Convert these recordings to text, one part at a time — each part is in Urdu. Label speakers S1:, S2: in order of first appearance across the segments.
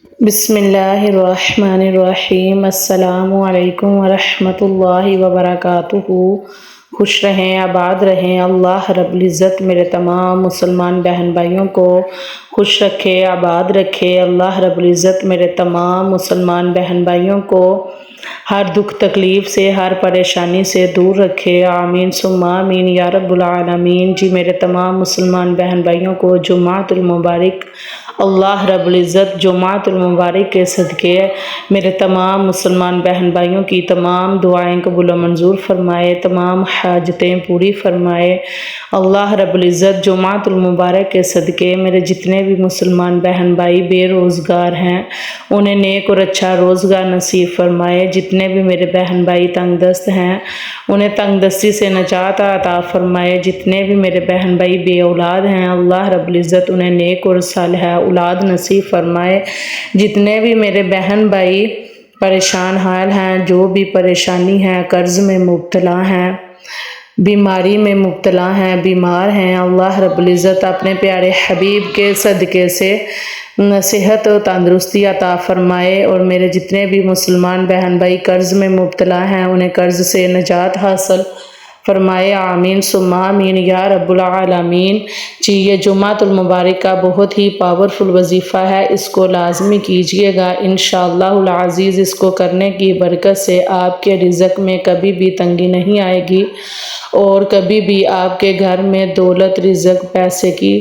S1: بسم اللہ الرحمن الرحیم۔ السلام علیکم ورحمۃ اللہ وبرکاتہ۔ خوش رہیں، آباد رہیں۔ اللہ رب العزت میرے تمام مسلمان بہن بھائیوں کو خوش رکھے، آباد رکھے۔ اللہ رب العزت میرے تمام مسلمان بہن بھائیوں کو ہر دکھ تکلیف سے، ہر پریشانی سے دور رکھے۔ آمین ثم آمین یا رب العالمین۔ جی میرے تمام مسلمان بہن بھائیوں کو جمعۃ المبارک۔ اللہ رب العزت جمعۃ المبارک کے صدقے میرے تمام مسلمان بہن بھائیوں کی تمام دعائیں قبول و منظور فرمائے، تمام حاجتیں پوری فرمائے۔ اللہ رب العزت جمعۃ المبارک کے صدقے میرے جتنے بھی مسلمان بہن بھائی بے روزگار ہیں انہیں نیک اور اچھا روزگار نصیب فرمائے۔ جتنے بھی میرے بہن بھائی تنگ دست ہیں انہیں تنگ دستی سے نجات عطا فرمائے۔ جتنے بھی میرے بہن بھائی بے اولاد ہیں اللہ رب العزت انہیں نیک اور صالحہ اولاد نصیب فرمائے۔ جتنے بھی میرے بہن بھائی پریشان حال ہیں، جو بھی پریشانی ہے، قرض میں مبتلا ہیں، بیماری میں مبتلا ہیں، بیمار ہیں، اللہ رب العزت اپنے پیارے حبیب کے صدقے سے صحت و تندرستی عطا فرمائے۔ اور میرے جتنے بھی مسلمان بہن بھائی قرض میں مبتلا ہیں انہیں قرض سے نجات حاصل فرمائے۔ آمین ثم آمین یا رب العالمین۔ جی یہ جمعۃ المبارک کا بہت ہی پاورفل وظیفہ ہے، اس کو لازمی کیجئے گا انشاءاللہ العزیز۔ اس کو کرنے کی برکت سے آپ کے رزق میں کبھی بھی تنگی نہیں آئے گی اور کبھی بھی آپ کے گھر میں دولت، رزق، پیسے کی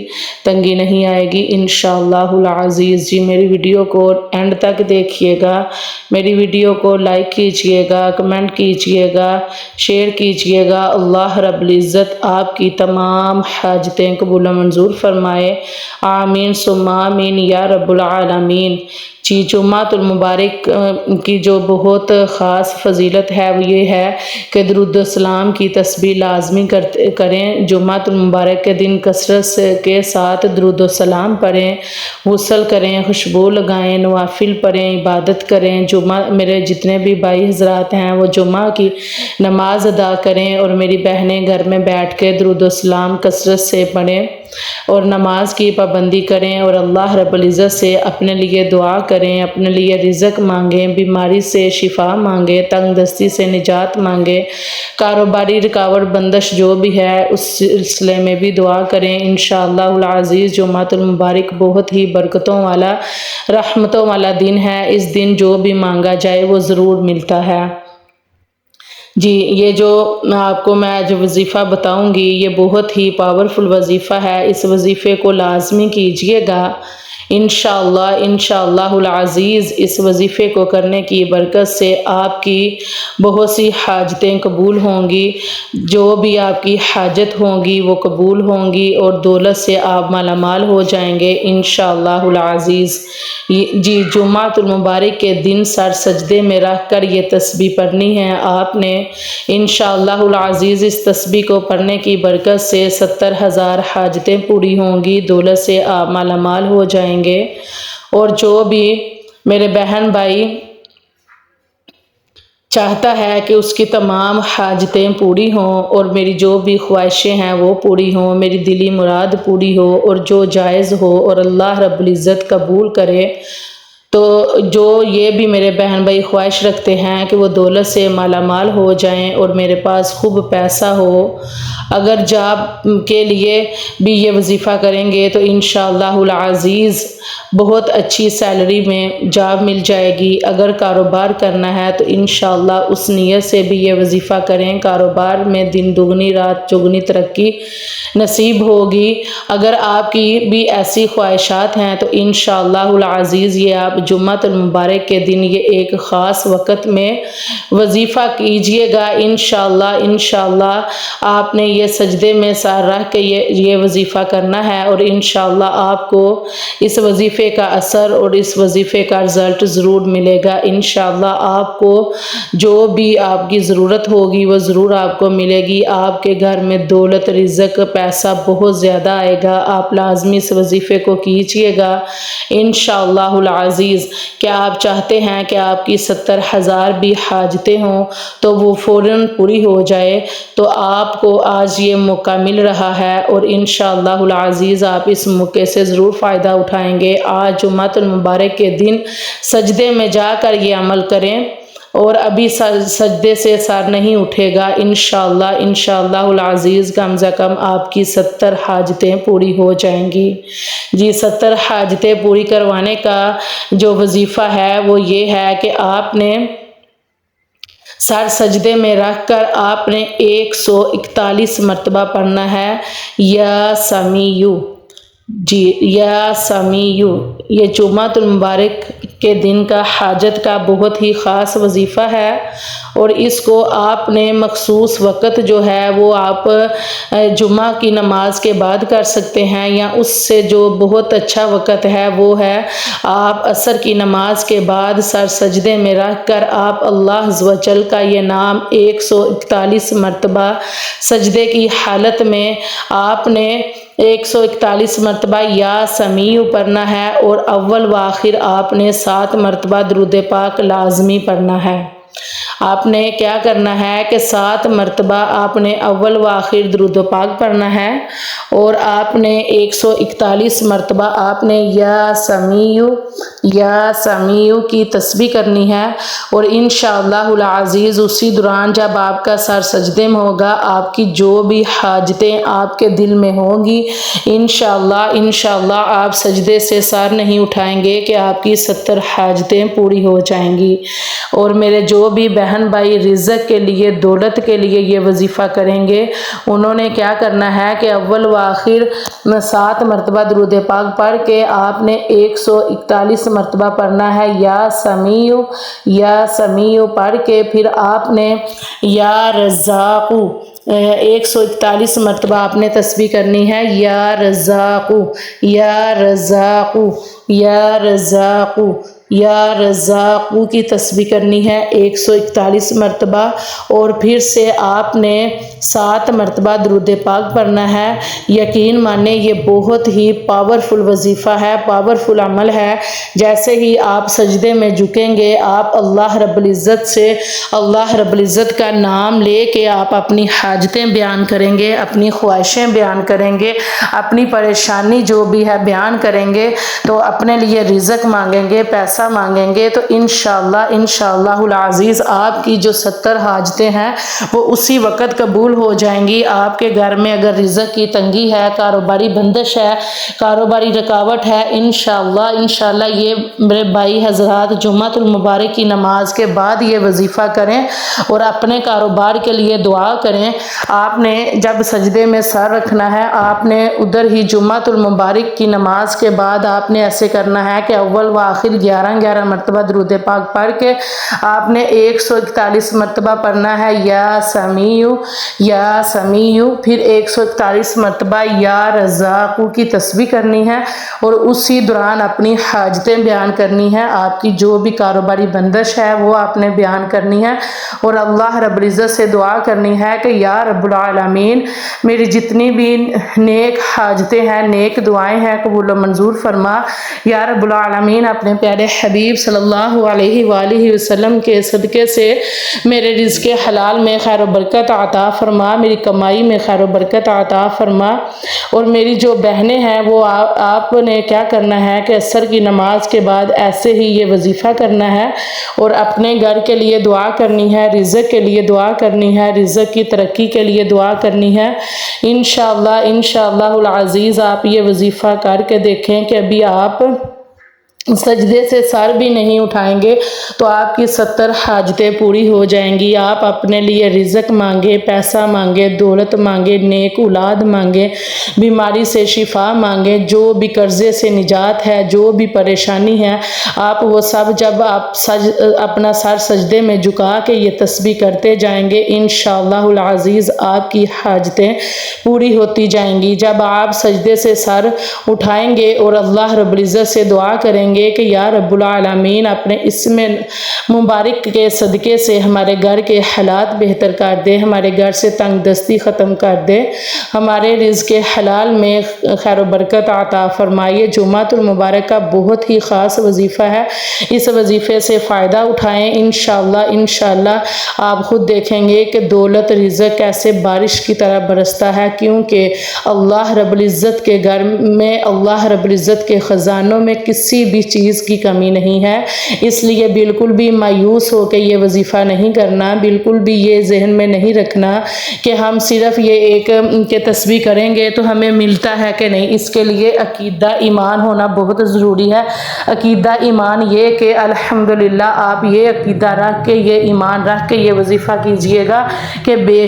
S1: تنگی نہیں آئے گی انشاءاللہ العزیز۔ جی میری ویڈیو کو اینڈ تک دیکھیے گا، میری ویڈیو کو لائک کیجئے گا، کمنٹ کیجئے گا، شیئر کیجئے گا۔ اللہ رب العزت آپ کی تمام حاجتیں قبول و منظور فرمائے۔ آمین ثم آمین یا رب العالمین۔ جی جمعۃ المبارک کی جو بہت خاص فضیلت ہے وہ یہ ہے کہ درود السلام کی تسبیح لازمی کریں۔ جمعۃ المبارک کے دن کثرت کے ساتھ درود السلام پڑھیں، غسل کریں، خوشبو لگائیں، نوافل پڑھیں، عبادت کریں۔ میرے جتنے بھی بھائی حضرات ہیں وہ جمعہ کی نماز ادا کریں اور میری بہنیں گھر میں بیٹھ کے درود السلام کثرت سے پڑھیں اور نماز کی پابندی کریں اور اللہ رب العزت سے اپنے لیے دعا کریں، اپنے لیے رزق مانگیں، بیماری سے شفا مانگیں، تنگ دستی سے نجات مانگیں، کاروباری رکاوٹ بندش جو بھی ہے اس سلسلے میں بھی دعا کریں انشاءاللہ العزیز۔ جمعۃ المبارک بہت ہی برکتوں والا، رحمتوں والا دن ہے۔ اس دن جو بھی مانگا جائے وہ ضرور ملتا ہے۔ جی یہ جو آپ کو میں جو وظیفہ بتاؤں گی یہ بہت ہی پاورفل وظیفہ ہے، اس وظیفے کو لازمی کیجئے گا انشاءاللہ العزیز۔ اس وظیفے کو کرنے کی برکت سے آپ کی بہت سی حاجتیں قبول ہوں گی، جو بھی آپ کی حاجت ہوں گی وہ قبول ہوں گی اور دولت سے آپ مالا مال ہو جائیں گے انشاءاللہ العزیز۔ جی جمعۃ المبارک کے دن سر سجدے میں رکھ کر یہ تسبیح پڑھنی ہے آپ نے انشاءاللہ العزیز۔ اس تسبیح کو پڑھنے کی برکت سے 70,000 حاجتیں پوری ہوں گی، دولت سے آپ مالا مال ہو جائیں گے۔ اور جو بھی میرے بہن بھائی چاہتا ہے کہ اس کی تمام حاجتیں پوری ہوں اور میری جو بھی خواہشیں ہیں وہ پوری ہوں، میری دلی مراد پوری ہو اور جو جائز ہو اور اللہ رب العزت قبول کرے، تو جو یہ بھی میرے بہن بھائی خواہش رکھتے ہیں کہ وہ دولت سے مالا مال ہو جائیں اور میرے پاس خوب پیسہ ہو، اگر جاب کے لیے بھی یہ وظیفہ کریں گے تو انشاءاللہ العزیز بہت اچھی سیلری میں جاب مل جائے گی۔ اگر کاروبار کرنا ہے تو انشاءاللہ اس نیت سے بھی یہ وظیفہ کریں، کاروبار میں دن دگنی رات چگنی ترقی نصیب ہوگی۔ اگر آپ کی بھی ایسی خواہشات ہیں تو انشاءاللہ العزیز یہ آپ جمعۃ المبارک کے دن یہ ایک خاص وقت میں وظیفہ کیجئے گا انشاءاللہ آپ نے یہ سجدے میں سر رکھ کے یہ وظیفہ کرنا ہے اور انشاءاللہ آپ کو اس وظیفے کا اثر اور اس وظیفے کا رزلٹ ضرور ملے گا انشاءاللہ۔ آپ کو جو بھی آپ کی ضرورت ہوگی وہ ضرور آپ کو ملے گی، آپ کے گھر میں دولت، رزق، پیسہ بہت زیادہ آئے گا۔ آپ لازمی اس وظیفے کو کیجئے گا انشاءاللہ العزیز۔ العزیز، کیا آپ چاہتے ہیں کہ آپ کی 70,000 بھی حاجتیں ہوں تو وہ فوراً پوری ہو جائے؟ تو آپ کو آج یہ موقع مل رہا ہے اور انشاءاللہ العزیز آپ اس موقع سے ضرور فائدہ اٹھائیں گے۔ آج جمعہ المبارک کے دن سجدے میں جا کر یہ عمل کریں، اور ابھی سجدے سے سر نہیں اٹھے گا، انشاءاللہ العزیز کم از کم آپ کی 70 حاجتیں پوری ہو جائیں گی۔ جی 70 حاجتیں پوری کروانے کا جو وظیفہ ہے وہ یہ ہے کہ آپ نے سر سجدے میں رکھ کر آپ نے 141 مرتبہ پڑھنا ہے یا سمیع، جی یا سمیع۔ یہ جمعہ المبارک کے دن کا حاجت کا بہت ہی خاص وظیفہ ہے، اور اس کو آپ نے مخصوص وقت جو ہے وہ آپ جمعہ کی نماز کے بعد کر سکتے ہیں، یا اس سے جو بہت اچھا وقت ہے وہ ہے آپ عصر کی نماز کے بعد سر سجدے میں رکھ کر آپ اللہ عز و جل کا یہ نام 141 مرتبہ سجدے کی حالت میں آپ نے 141 مرتبہ یا سمیع پڑھنا ہے، اور اول و آخر آپ نے 7 مرتبہ درود پاک لازمی پڑھنا ہے۔ آپ نے کیا کرنا ہے کہ 7 مرتبہ آپ نے اول و آخر درود پاک پڑھنا ہے، اور آپ نے 141 مرتبہ آپ نے یا سمیع کی تسبیح کرنی ہے، اور انشاءاللہ العزیز اسی دوران جب آپ کا سر سجدے میں ہوگا آپ کی جو بھی حاجتیں آپ کے دل میں ہوں گی انشاءاللہ آپ سجدے سے سر نہیں اٹھائیں گے کہ آپ کی 70 حاجتیں پوری ہو جائیں گی۔ اور میرے جو بھی بہن بھائی رزق کے لیے، دولت کے لیے یہ وظیفہ کریں گے، انہوں نے کیا کرنا ہے کہ اول و آخر 7 مرتبہ درود پاک پڑھ کے آپ نے 141 مرتبہ پڑھنا ہے یا سمیع پڑھ کے پھر آپ نے یا رزاق 141 مرتبہ آپ نے تسبیح کرنی ہے، یا رزاق یا رزاق کی تسبیح کرنی ہے 141 مرتبہ، اور پھر سے آپ نے 7 مرتبہ درود پاک پڑھنا ہے۔ یقین مانے یہ بہت ہی پاورفل وظیفہ ہے، پاورفل عمل ہے۔ جیسے ہی آپ سجدے میں جھکیں گے آپ اللہ رب العزت کا نام لے کے آپ اپنی حاجتیں بیان کریں گے، اپنی خواہشیں بیان کریں گے، اپنی پریشانی جو بھی ہے بیان کریں گے، تو اپنے لیے رزق مانگیں گے، پیسہ مانگیں گے، تو انشاءاللہ العزیز آپ کی جو 70 حاجتیں ہیں وہ اسی وقت قبول ہو جائیں گی۔ آپ کے گھر میں اگر رزق کی تنگی ہے، کاروباری بندش ہے، کاروباری رکاوٹ ہے، انشاءاللہ یہ میرے بھائی حضرات جمعہ المبارک کی نماز کے بعد یہ وظیفہ کریں اور اپنے کاروبار کے لیے دعا کریں۔ آپ نے جب سجدے میں سر رکھنا ہے، آپ نے ادھر ہی جمعہ المبارک کی نماز کے بعد آپ نے ایسے کرنا ہے کہ اول و آخر 11 مرتبہ درود پاک پڑھ کے آپ نے 141 مرتبہ پڑھنا ہے یا سمیع، پھر 141 مرتبہ یا رزاق کی تسبیح کرنی ہے، اور اسی دوران اپنی حاجتیں بیان کرنی ہے۔ آپ کی جو بھی کاروباری بندش ہے وہ آپ نے بیان کرنی ہے، اور اللہ رب العزت سے دعا کرنی ہے کہ یا رب العالمین میری جتنی بھی نیک حاجتیں ہیں، نیک دعائیں ہیں، قبول و منظور فرما۔ یا رب العالمین اپنے پیارے حبیب صلی اللہ علیہ وآلہ وسلم کے صدقے سے میرے رزق حلال میں خیر و برکت عطا فرما، میری کمائی میں خیر و برکت عطا فرما۔ اور میری جو بہنیں ہیں وہ آپ نے کیا کرنا ہے کہ عصر کی نماز کے بعد ایسے ہی یہ وظیفہ کرنا ہے، اور اپنے گھر کے لیے دعا کرنی ہے، رزق کے لیے دعا کرنی ہے، رزق کی ترقی کے لیے دعا کرنی ہے۔ انشاءاللہ العزیز آپ یہ وظیفہ کر کے دیکھیں کہ ابھی آپ سجدے سے سر بھی نہیں اٹھائیں گے تو آپ کی 70 حاجتیں پوری ہو جائیں گی۔ آپ اپنے لیے رزق مانگے، پیسہ مانگے، دولت مانگے، نیک اولاد مانگے، بیماری سے شفا مانگے، جو بھی قرضے سے نجات ہے، جو بھی پریشانی ہے، آپ وہ سب جب آپ اپنا سر سجدے میں جھکا کے یہ تسبیح کرتے جائیں گے انشاءاللہ العزیز آپ کی حاجتیں پوری ہوتی جائیں گی۔ جب آپ سجدے سے سر اٹھائیں گے اور اللہ رب العزت سے دعا کریں گے گے کہ یا رب العالمین اپنے اسم مبارک کے صدقے سے ہمارے گھر کے حالات بہتر کر دے، ہمارے گھر سے تنگ دستی ختم کر دے، ہمارے رزق حلال میں خیر و برکت عطا فرمائے۔ جمعۃ المبارک کا بہت ہی خاص وظیفہ ہے، اس وظیفے سے فائدہ اٹھائیں۔ انشاءاللہ آپ خود دیکھیں گے کہ دولت رزق کیسے بارش کی طرح برستا ہے، کیونکہ اللہ رب العزت کے گھر میں، اللہ رب العزت کے خزانوں میں کسی بھی چیز کی کمی نہیں ہے۔ اس لیے بالکل بھی مایوس ہو کے یہ وظیفہ نہیں کرنا، بالکل بھی یہ ذہن میں نہیں رکھنا کہ ہم صرف یہ ایک کہ تسبیح کریں گے تو ہمیں ملتا ہے کہ نہیں۔ اس کے لیے عقیدہ ایمان ہونا بہت ضروری ہے۔ عقیدہ ایمان یہ کہ الحمدللہ آپ یہ عقیدہ رکھ کے، یہ ایمان رکھ کے یہ وظیفہ کیجئے گا کہ بے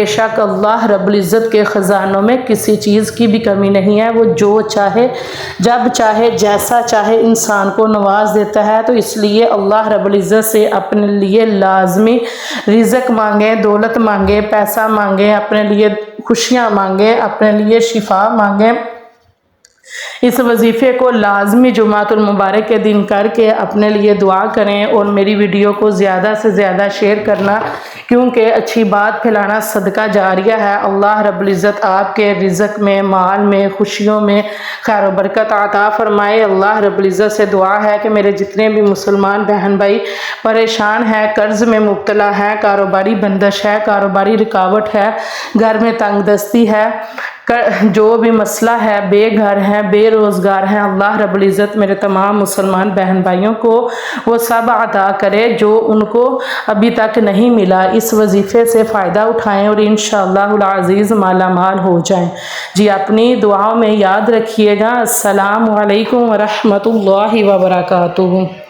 S1: شک اللہ رب العزت کے خزانوں میں کسی چیز کی بھی کمی نہیں ہے۔ وہ جو چاہے، جب چاہے، جیسا چاہے انسان کو نواز دیتا ہے۔ تو اس لیے اللہ رب العزت سے اپنے لیے لازمی رزق مانگیں، دولت مانگیں، پیسہ مانگیں، اپنے لیے خوشیاں مانگیں، اپنے لیے شفا مانگیں۔ اس وظیفے کو لازمی جمعۃ المبارک کے دن کر کے اپنے لیے دعا کریں، اور میری ویڈیو کو زیادہ سے زیادہ شیئر کرنا، کیونکہ اچھی بات پھیلانا صدقہ جاریہ ہے۔ اللہ رب العزت آپ کے رزق میں، مال میں، خوشیوں میں خیر و برکت عطا فرمائے۔ اللہ رب العزت سے دعا ہے کہ میرے جتنے بھی مسلمان بہن بھائی پریشان ہیں، قرض میں مبتلا ہیں، کاروباری بندش ہے، کاروباری رکاوٹ ہے، گھر میں تنگ دستی ہے، جو بھی مسئلہ ہے، بے گھر ہیں، بے روزگار ہیں، اللہ رب العزت میرے تمام مسلمان بہن بھائیوں کو وہ سب عطا کرے جو ان کو ابھی تک نہیں ملا۔ اس وظیفے سے فائدہ اٹھائیں اور انشاءاللہ العزیز مالا مال ہو جائیں۔ جی اپنی دعاؤں میں یاد رکھیے گا۔ السلام علیکم ورحمۃ اللہ وبرکاتہ۔